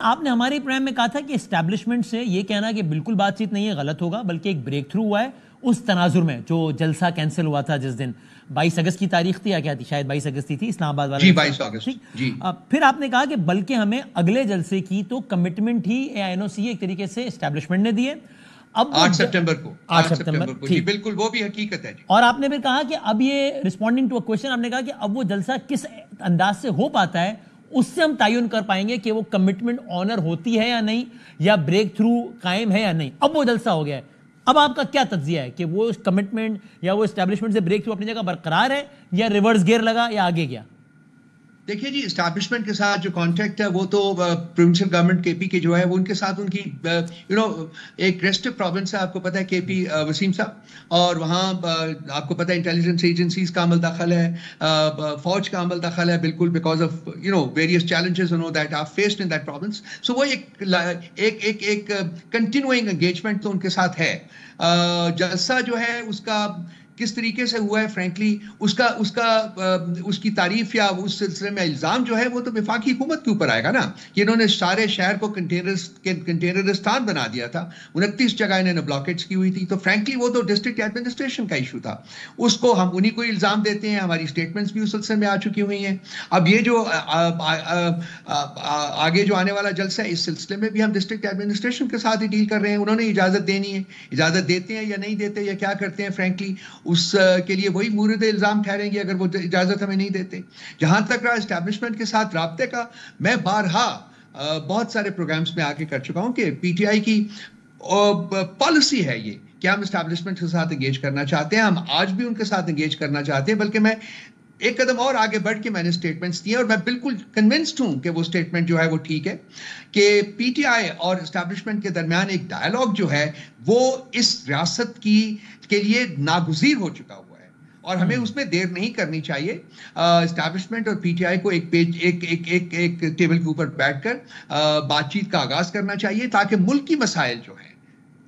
آپ نے ہمارے پروگرام میں کہا تھا کہ اسٹیبلشمنٹ سے یہ کہنا کہ بالکل بات چیت نہیں ہے غلط ہوگا، بلکہ ایک بریک تھرو ہوا ہے اس تناظر میں جو جلسہ کینسل ہوا تھا جس دن 22 اگست کی تاریخ تھی یا کیا تھی، شاید 22 اگست تھی اسلام آباد والا، جی 22 اگست جی۔ پھر آپ نے کہا کہ بلکہ ہمیں اگلے جلسے کی تو کمٹمنٹ ہی ANOC ایک طریقے سے اسٹیبلشمنٹ نے دی ہے، اب 8 ستمبر کو 8 ستمبر کو جی بالکل وہ بھی حقیقت ہے جی۔ اور آپ نے پھر کہا کہ اب یہ رسپونڈنگ ٹو اے کوشچن، آپ نے کہا کہ اب وہ جلسہ کس انداز سے ہو پاتا ہے اس سے ہم تعین کر پائیں گے کہ وہ کمٹمنٹ آنر ہوتی ہے یا نہیں، یا بریک تھرو قائم ہے یا نہیں۔ اب وہ جلسہ ہو گیا ہے، اب آپ کا کیا تجزیہ ہے کہ وہ کمٹمنٹ یا وہ اسٹیبلشمنٹ سے بریک تھرو اپنی جگہ برقرار ہے یا ریورس گیئر لگا یا آگے گیا؟ دیکھیے جی، اسٹیبلشمنٹ کے ساتھ جو کانٹیکٹ ہے وہ تو پروونشل گورنمنٹ KP کے جو ہے وہ ان کے ساتھ ان کی ایک ریسٹو پروونس ہے، آپ کو پتہ ہے KP وسیم صاحب، اور وہاں آپ کو پتہ ہے انٹیلیجنس ایجنسیز کا عمل دخل ہے، فوج کا عمل دخل ہے، بالکل because of various challenges that are faced in that province. So وہ ایک کنٹینیوئنگ انگیجمنٹ تو ان کے ساتھ ہے۔ جلسہ جو ہے اس کا کس طریقے سے ہوا ہے، فرینکلی اس کی تعریف یا اس سلسلے میں الزام جو ہے وہ تو وفاقی حکومت کے اوپر آئے گا نا، کہ انہوں نے سارے شہر کو کنٹینرستان بنا دیا تھا، 29 جگہ انہوں نے بلاکیٹس کی ہوئی تھی، تو فرینکلی وہ تو ڈسٹرکٹ ایڈمنسٹریشن کا ایشو تھا، اس کو ہم انہی کو الزام دیتے ہیں۔ ہماری سٹیٹمنٹس بھی اس سلسلے میں آ چکی ہوئی ہیں۔ اب یہ جو آگے جو آنے والا جلسہ ہے، اس سلسلے میں بھی ہم ڈسٹرکٹ ایڈمنسٹریشن کے ساتھ ہی ڈیل کر رہے ہیں، انہوں نے اجازت دینی ہے، اجازت دیتے ہیں یا نہیں دیتے یا کیا کرتے ہیں، فرینکلی اس کے لیے وہی مورد الزام ٹھہریں گے اگر وہ اجازت ہمیں نہیں دیتے۔ جہاں تک رہا اسٹیبلشمنٹ کے ساتھ رابطے کا، میں بارہا بہت سارے پروگرامز میں آ کے کر چکا ہوں کہ PTI کی پالیسی ہے یہ کہ ہم اسٹیبلشمنٹ کے ساتھ انگیج کرنا چاہتے ہیں، ہم آج بھی ان کے ساتھ انگیج کرنا چاہتے ہیں، بلکہ میں ایک قدم اور آگے بڑھ کے میں نے سٹیٹمنٹس دیے، اور میں بالکل کنونسڈ ہوں کہ وہ سٹیٹمنٹ جو ہے وہ ٹھیک ہے، کہ PTI اور اسٹیبلشمنٹ کے درمیان ایک ڈائلاگ جو ہے وہ اس ریاست کے لیے ناگزیر ہو چکا ہوا ہے، اور ہمیں اس میں دیر نہیں کرنی چاہیے۔ اسٹیبلشمنٹ اور PTI کو ایک ٹیبل کے اوپر بیٹھ کر بات چیت کا آغاز کرنا چاہیے، تاکہ ملک کی مسائل جو ہیں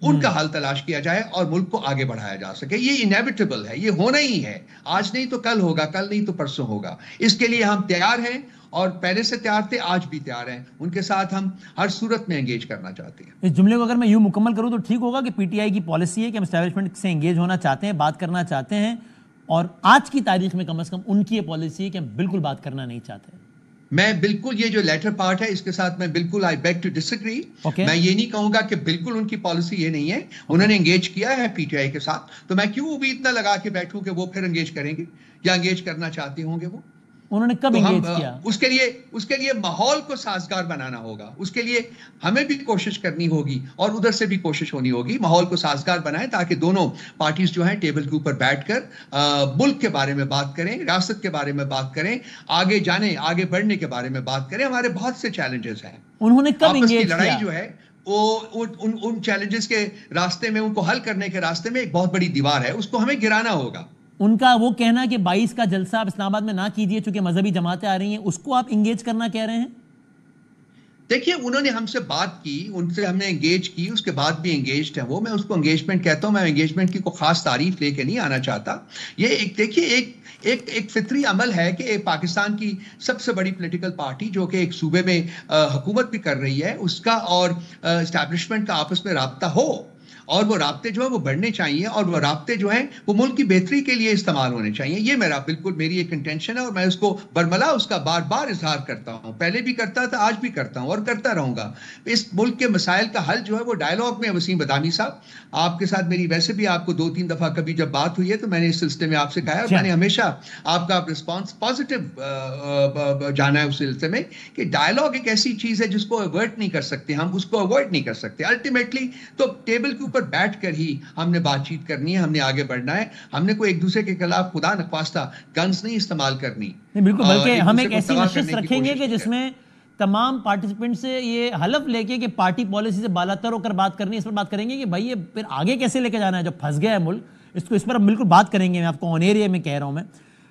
ان کا حل تلاش کیا جائے اور ملک کو آگے بڑھایا جا سکے۔ یہ انیویٹیبل ہے، یہ ہونا ہی ہے، آج نہیں تو کل ہوگا، کل نہیں تو پرسوں ہوگا۔ اس کے لیے ہم تیار ہیں، اور پہلے سے تیار تھے، آج بھی تیار ہیں، ان کے ساتھ ہم ہر صورت میں انگیج کرنا چاہتے ہیں۔ اس جملے کو اگر میں یوں مکمل کروں تو ٹھیک ہوگا کہ PTI کی پالیسی ہے کہ ہم اسٹیبلشمنٹ سے انگیج ہونا چاہتے ہیں، بات کرنا چاہتے ہیں، اور آج کی تاریخ میں کم از کم ان کی یہ پالیسی ہے کہ ہم بالکل بات کرنا نہیں چاہتے۔ میں بالکل یہ جو لیٹر پارٹ ہے اس کے ساتھ میں بالکل I beg to disagree۔ میں یہ نہیں کہوں گا کہ بالکل ان کی پالیسی یہ نہیں ہے، انہوں نے انگیج کیا ہے PTI کے ساتھ، تو میں کیوں بھی اتنا لگا کے بیٹھوں کہ وہ پھر انگیج کریں گے یا انگیج کرنا چاہتے ہوں گے۔ وہ انہوں نے کب انگیج کیا؟ اس کے لیے ماحول کو سازگار بنانا ہوگا، اس کے لیے ہمیں بھی کوشش کرنی ہوگی اور ادھر سے بھی کوشش ہونی ہوگی، ماحول کو سازگار بنائیں تاکہ دونوں پارٹیز جو ہیں ٹیبل کے اوپر بیٹھ کر ملک کے بارے میں بات کریں، ریاست کے بارے میں بات کریں، آگے بڑھنے کے بارے میں بات کریں۔ ہمارے بہت سے چیلنجز ہیں، انہوں نے کب آپس کی انگیج لڑائی کیا؟ جو ہے وہ ان چیلنجز کے راستے میں، ان کو حل کرنے کے راستے میں ایک بہت بڑی دیوار ہے، اس کو ہمیں گرانا ہوگا۔ ان کا وہ کہنا کہ 22 کا جلسہ آپ اسلام آباد میں نہ کیجئے چونکہ مذہبی جماعتیں آ رہی ہیں، اس کو آپ انگیج کرنا کہہ رہے ہیں؟ دیکھیے انہوں نے ہم سے بات کی، ان سے ہم نے انگیج کی، اس کے بعد بھی انگیجڈ ہے وہ، میں اس کو انگیجمنٹ کہتا ہوں، میں انگیجمنٹ کی کوئی خاص تعریف لے کے نہیں آنا چاہتا۔ یہ دیکھیے ایک فطری عمل ہے کہ ایک پاکستان کی سب سے بڑی پولیٹیکل پارٹی جو کہ ایک صوبے میں حکومت بھی کر رہی ہے، اس کا اور اسٹیبلشمنٹ کا آپس میں رابطہ ہو، اور وہ رابطے جو ہیں وہ بڑھنے چاہیے، اور وہ رابطے جو ہیں وہ ملک کی بہتری کے لیے استعمال ہونے چاہیے۔ یہ میری ایک انٹینشن ہے، اور میں اس کو برملا اس کا بار بار اظہار کرتا ہوں، پہلے بھی کرتا تھا، آج بھی کرتا ہوں اور کرتا رہوں گا۔ اس ملک کے مسائل کا حل جو ہے وہ ڈائلاگ میں۔ وسیم بدامی صاحب، آپ کے ساتھ میری ویسے بھی آپ کو 2-3 دفعہ کبھی جب بات ہوئی ہے تو میں نے اس سلسلے میں آپ سے کہا ہے، اور میں نے ہمیشہ آپ کا رسپانس پازیٹیو جانا ہے اس سلسلے میں، کہ ڈائلاگ ایک ایسی چیز ہے جس کو اوائڈ نہیں کر سکتے، ہم اس کو اوائڈ نہیں کر سکتے۔ الٹیمیٹلی تو ٹیبل کے اوپر بیٹھ کر ہی ہم نے بات چیت کرنی ہے، ہم نے آگے بڑھنا ہے، ہم نے کوئی ایک دوسرے کے خلاف خدا نخواستہ گنز نہیں استعمال کرنی۔ بالکل، بلکہ ہم ایک ایسی نشست رکھیں گے کہ جس میں تمام پارٹیسپینٹ سے یہ حلف لے کے کہ پارٹی پالیسی سے بالاتر ہو کر بات کرنی ہے، اس پر بات کریں گے کہ بھائی یہ پھر آگے کیسے لے کے جانا ہے، جب پھنس گیا ہے ملک، اس پر ہم بالکل بات کریں گے۔ میں آپ کو آن ایریا میں کہہ رہا ہوں میں،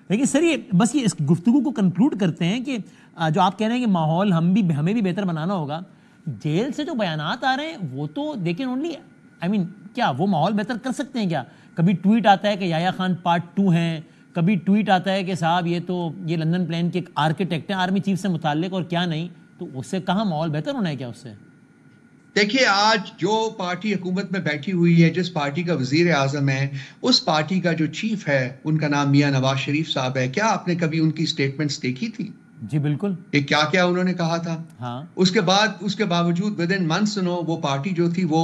لیکن سر یہ بس یہ اس گفتگو کو کنکلوڈ کرتے ہیں کہ جو آپ کہہ رہے ہیں کہ ماحول ہمیں بھی بہتر بنانا ہوگا، جیل سے جو بیانات آ رہے ہیں وہ تو دیکھیں اونلی کیا وہ ماحول بہتر کر سکتے ہیں کیا؟ کبھی ٹویٹ آتا ہے کہ یحییٰ خان پارٹ 2 ہیں، کبھی ٹویٹ آتا ہے کہ صاحب یہ لندن پلان کے ایک آرکیٹیکٹ ہیں آرمی چیف سے متعلق اور کیا نہیں۔ تو اس سے کہاں ماحول بہتر ہونا ہے کیا اس سے؟ دیکھیے آج جو پارٹی حکومت میں بیٹھی ہوئی ہے، جس پارٹی کا وزیر اعظم ہے، اس پارٹی کا جو چیف ہے ان کا نام میاں نواز شریف صاحب ہے. کیا آپ نے کبھی ان کی سٹیٹمنٹس دیکھی تھی؟ جی بالکل. کہ کیا کیا انہوں نے کہا تھا. ہاں. اس کے باوجود ود ان منتھس وہ پارٹی جو تھی وہ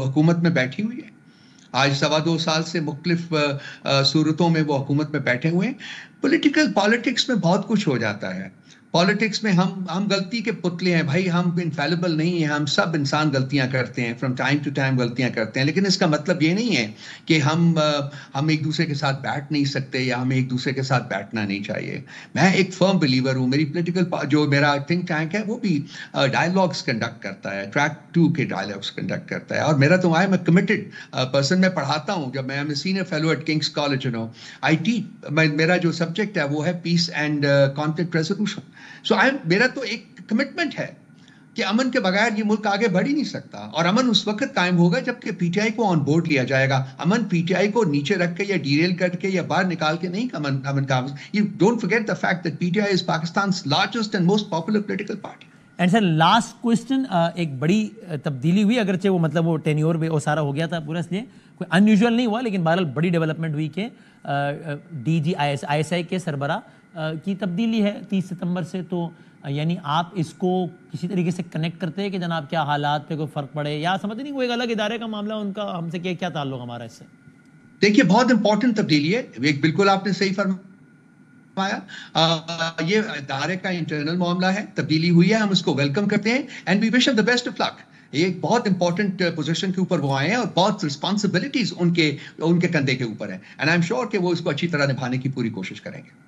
حکومت میں بیٹھی ہوئی ہے. آج 2.25 سال سے مختلف صورتوں میں وہ حکومت میں بیٹھے ہوئے ہیں. پالیٹکس میں بہت کچھ ہو جاتا ہے. پالیٹکس میں ہم غلطی کے پتلے ہیں بھائی، ہم انفیلیبل نہیں ہیں. ہم سب انسان غلطیاں کرتے ہیں، فرام ٹائم ٹو ٹائم غلطیاں کرتے ہیں. لیکن اس کا مطلب یہ نہیں ہے کہ ہم ایک دوسرے کے ساتھ بیٹھ نہیں سکتے یا ہمیں ایک دوسرے کے ساتھ بیٹھنا نہیں چاہیے. میں ایک فرم بلیور ہوں. میری پولیٹیکل جو میرا تھنک ٹینک ہے وہ بھی ڈائلاگس کنڈکٹ کرتا ہے، ٹریک 2 کے ڈائلاگس کنڈکٹ کرتا ہے. اور میرا تو I am a committed person. میں پڑھاتا ہوں. جب میں senior fellow at King's College I teach. میرا جو سبجیکٹ ہے وہ ہے پیس اینڈ کانفلکٹ ریزولوشن. میرا تو ایک کمٹمنٹ ہے کہ امن کے بغیر یہ ملک آگے بڑھ ہی نہیں سکتا. اور امن اس وقت قائم ہوگا جب کہ پی ٹی آئی کو آن بورڈ لیا جائے گا. امن پی ٹی آئی کو نیچے رکھ کے یا ڈیریل کر کے یا باہر نکال کے نہیں. امن کا you don't forget the fact that P T I is پاکستان's largest and most popular political party. And sir last question, ایک بڑی تبدیلی ہوئی، اگرچہ وہ مطلب وہ ٹینیور بھی وہ سارا ہو گیا تھا پورا، اس لیے کوئی ان یوزول نہیں ہوا، لیکن بہرحال بڑی ڈیولپمنٹ ہوئی کہ D G I S I کے سربراہ کی تبدیلی ہے 30 ستمبر سے. تو یعنی آپ اس کو کسی طریقے سے کنیکٹ کرتے ہیں کہ جناب کیا حالات پہ کوئی فرق پڑے، یا سمجھتے نہیں کوئی ایک الگ ادارے کا معاملہ ان کا ہم سے کیا تعلق ہمارا اس سے؟ دیکھیے بہت امپورٹنٹ تبدیلی ہے. ایک بالکل آپ نے صحیح فرمایا. یہ ادارے کا انٹرنل معاملہ ہے. تبدیلی ہوئی ہے، ہم اس کو ویلکم کرتے ہیں and we wish the best of luck. ایک بہت امپورٹنٹ پوزیشن کے اوپر وہ آئے ہیں اور بہت رسپانسبلٹیز ان کے کندھے کے اوپر ہے. اینڈ آئی ایم شیور کہ وہ اس کو اچھی طرح نبھانے کی پوری کوشش کریں گے.